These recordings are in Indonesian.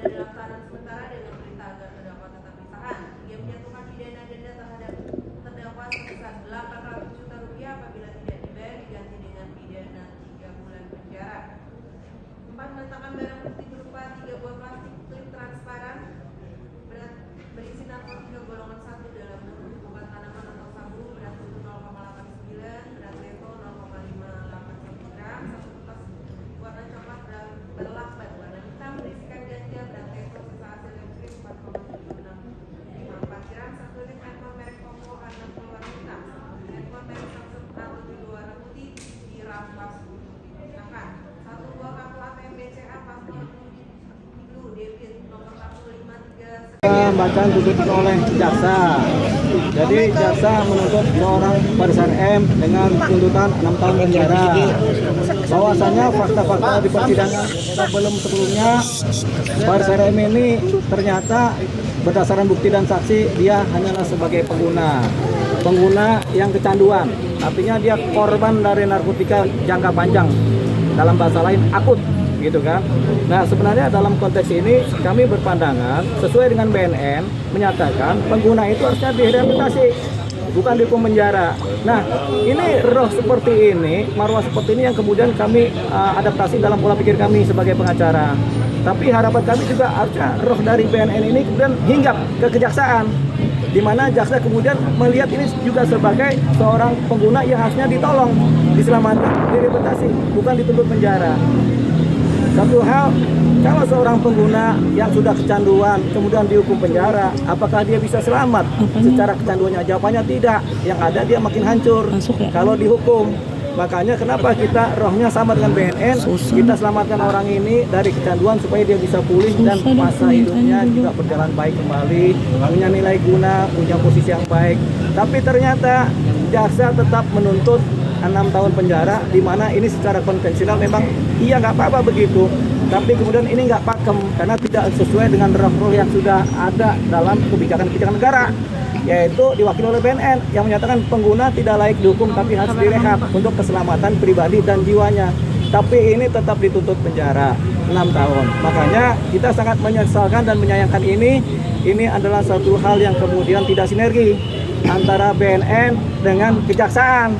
adalah tahanan sementara dengan perintah agar terdakwa tetap ditahan. Ia menjatuhkan pidana denda terhadap terdakwa sebesar 800 juta rupiah apabila tidak dibayar diganti dengan pidana 3 bulan penjara. 4. Meletakkan barang bukti berupa 3 buah plastik klip transparan berisi narkotika golongan 1 dalam bentuk obat tanaman atau sabu, berat tubuh 0,89, berat level 0,581 gram, satu kertas warna coklat berlakban warna hitam berisikan ganja, berat level sisa hasil elektrik 4,7654 gram, satu unit handphone merek Oppo warna warna hitam, handphone merek Samsung atau berwarna putih dirampas untuk dimusnahkan. 1 buah kartu ATM BCA paspor blue debit nomor 453 Bacaan tuntutan oleh jaksa. Jadi jaksa menuntut seorang Farisar M dengan tuntutan 6 tahun penjara. Bahwasanya fakta-fakta di persidangan sebelumnya Farisar M ini ternyata berdasarkan bukti dan saksi dia hanyalah sebagai pengguna yang kecanduan. Artinya dia korban dari narkotika jangka panjang, dalam bahasa lain akut, gitu kan. Nah, sebenarnya dalam konteks ini kami berpandangan sesuai dengan BNN menyatakan pengguna itu harusnya direhabilitasi, bukan dihukum penjara. Nah, ini roh seperti ini, marwah seperti ini yang kemudian kami adaptasi dalam pola pikir kami sebagai pengacara. Tapi harapan kami juga harusnya roh dari BNN ini kemudian hinggap ke kejaksaan, di mana jaksa kemudian melihat ini juga sebagai seorang pengguna yang harusnya ditolong, diselamatkan, direhabilitasi, bukan dituntut penjara. Satu hal, kalau seorang pengguna yang sudah kecanduan kemudian dihukum penjara, apakah dia bisa selamat secara kecanduannya? Jawabannya tidak. Yang ada dia makin hancur kalau dihukum. Makanya kenapa kita rohnya sama dengan BNN, kita selamatkan orang ini dari kecanduan supaya dia bisa pulih dan masa hidupnya juga berjalan baik kembali, punya nilai guna, punya posisi yang baik. Tapi ternyata jaksa tetap menuntut 6 tahun penjara, di mana ini secara konvensional memang iya nggak apa-apa begitu, tapi kemudian ini nggak pakem karena tidak sesuai dengan roh yang sudah ada dalam kebijakan negara, yaitu diwakili oleh BNN yang menyatakan pengguna tidak layak dihukum tapi harus direhab untuk keselamatan pribadi dan jiwanya. Tapi ini tetap dituntut penjara 6 tahun. Makanya kita sangat menyesalkan dan menyayangkan ini adalah satu hal yang kemudian tidak sinergi antara BNN dengan kejaksaan.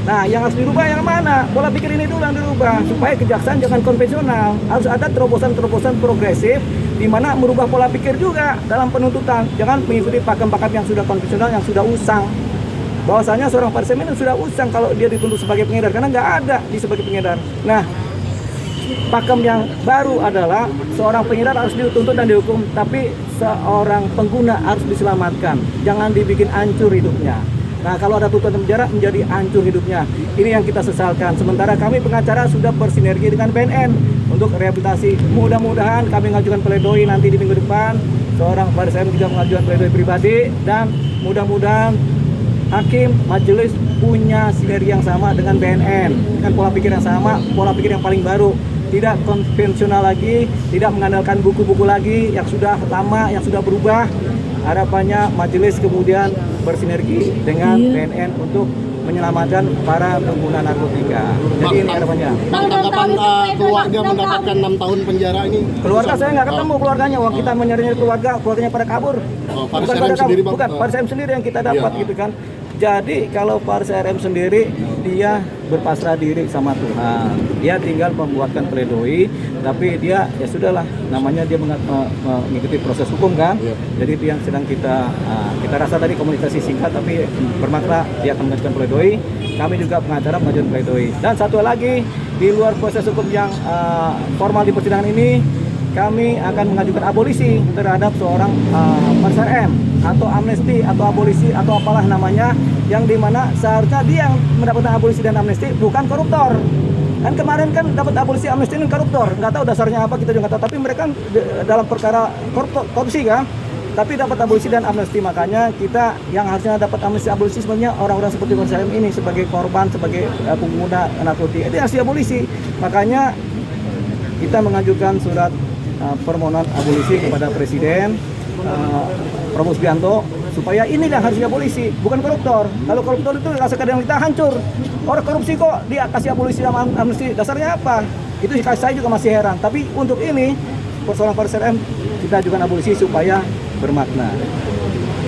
Nah, yang harus dirubah yang mana? Pola pikir ini dulu yang dirubah supaya kejaksaan jangan konvensional. Harus ada terobosan-terobosan progresif di mana merubah pola pikir juga dalam penuntutan. Jangan mengikuti pakem-pakem yang sudah konvensional, yang sudah usang. Bahwasanya seorang Farisar M sudah usang kalau dia dituntut sebagai pengedar karena nggak ada di sebagai pengedar. Nah, pakem yang baru adalah seorang pengedar harus dituntut dan dihukum, tapi seorang pengguna harus diselamatkan. Jangan dibikin hancur hidupnya. Nah, kalau ada tuntutan penjara menjadi hancur hidupnya. Ini yang kita sesalkan. Sementara kami pengacara sudah bersinergi dengan BNN untuk rehabilitasi. Mudah-mudahan kami mengajukan pledoi nanti di minggu depan. Seorang Farisar M juga mengajukan pledoi pribadi dan mudah-mudahan hakim majelis punya sinergi yang sama dengan BNN, dengan pola pikir yang sama, pola pikir yang paling baru, tidak konvensional lagi, tidak mengandalkan buku-buku lagi yang sudah lama, yang sudah berubah. Harapannya majelis kemudian bersinergi dengan BNN untuk menyelamatkan para pengguna narkotika. Jadi ini harapannya. Tanggapan keluarga mendapatkan 6 tahun penjara ini? Keluarga saya nggak ketemu keluarganya, wah kita menyari-nyari keluarganya pada kabur. Farisar M sendiri, Bang? Bukan, Farisar M sendiri yang kita dapat gitu kan. Jadi kalau Farisar M sendiri dia berpasrah diri sama Tuhan. Dia tinggal membuatkan pledoi, tapi dia ya sudahlah, namanya dia mengikuti proses hukum kan. Jadi itu yang sedang kita rasa tadi komunikasi singkat tapi bermakna dia akan mengajukan pledoi. Kami juga pengacara mengajukan pledoi. Dan satu lagi, di luar proses hukum yang formal di persidangan ini, kami akan mengajukan abolisi terhadap seorang Farisar M atau amnesti atau abolisi atau apalah namanya, yang dimana seharusnya dia yang mendapatkan abolisi dan amnesti, bukan koruptor. Kan kemarin kan dapat abolisi amnesti dan koruptor, nggak tahu dasarnya apa, kita juga nggak tahu, tapi mereka dalam perkara korupsi kan, tapi dapat abolisi dan amnesti. Makanya kita yang harusnya dapat amnesti abolisi sebenarnya orang-orang seperti Farisar M ini sebagai korban, sebagai pengguna narkotika, itu harus diabolisi. Makanya kita mengajukan surat permohonan abolisi kepada Presiden Prabowo Subianto supaya inilah harusnya polisi, bukan koruptor. Kalau koruptor itu rasa kadang kita hancur. Orang korupsi kok dia kasih abolisi sama amnesti, dasarnya apa? Itu saya juga masih heran. Tapi untuk ini persoalan Farisar M kita ajukan abolisi supaya bermakna.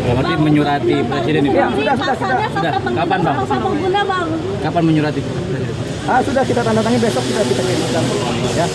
Berarti menyurati presiden itu. Ya, sudah. Kapan bang? Kapan menyurati presiden? Sudah kita tanda tangan, besok sudah kita kirimkan. Ya.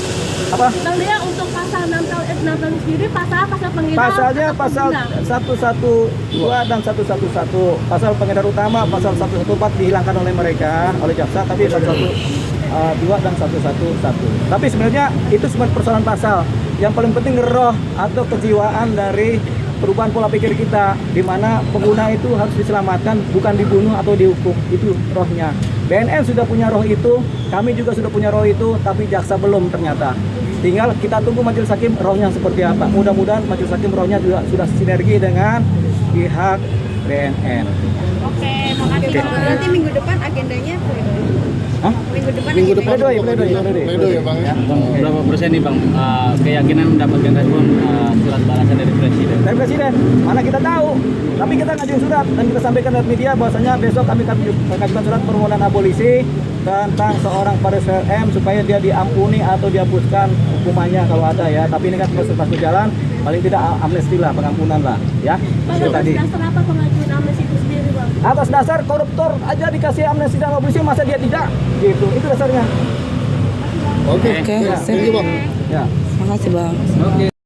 Apa? Bang Dea, untuk pasal 6 tahun sendiri pasal pengedar. Pasalnya pasal 112 dan 111. Pasal pengedar utama pasal 114 dihilangkan oleh mereka, oleh jaksa, tapi 112 dan 111. Tapi sebenarnya itu cuma persoalan pasal. Yang paling penting roh atau kejiwaan dari perubahan pola pikir kita, di mana pengguna itu harus diselamatkan, bukan dibunuh atau dihukum. Itu rohnya. BNN sudah punya roh itu, kami juga sudah punya roh itu, tapi jaksa belum ternyata. Tinggal kita tunggu majelis hakim rohnya seperti apa. Mudah-mudahan majelis hakim rohnya juga sudah sinergi dengan pihak BNN. Oke, makasih. Nanti minggu depan agendanya Hah? Minggu depan Pledoi. ya bang ya. Bang, berapa persen nih bang keyakinan mendapatkan respon surat balasan dari presiden? Dari presiden, mana kita tahu. Tapi kita ngajuin surat dan kita sampaikan ke media bahwasanya besok kami akan mengajukan surat permohonan abolisi tentang seorang Parisar M supaya dia diampuni atau dihapuskan hukumannya kalau ada ya. Tapi ini kan proses berjalan, paling tidak amnesti lah, pengampunan lah ya. Bang, Itu tadi. dasar apa pengajuan amnesti itu sendiri, Bang? Atas dasar koruptor aja dikasih amnesti dan abolisi, masa dia tidak? Gitu. Itu dasarnya. Oke. Oke, Thank you bang. Ya. makasih Bang. Oke.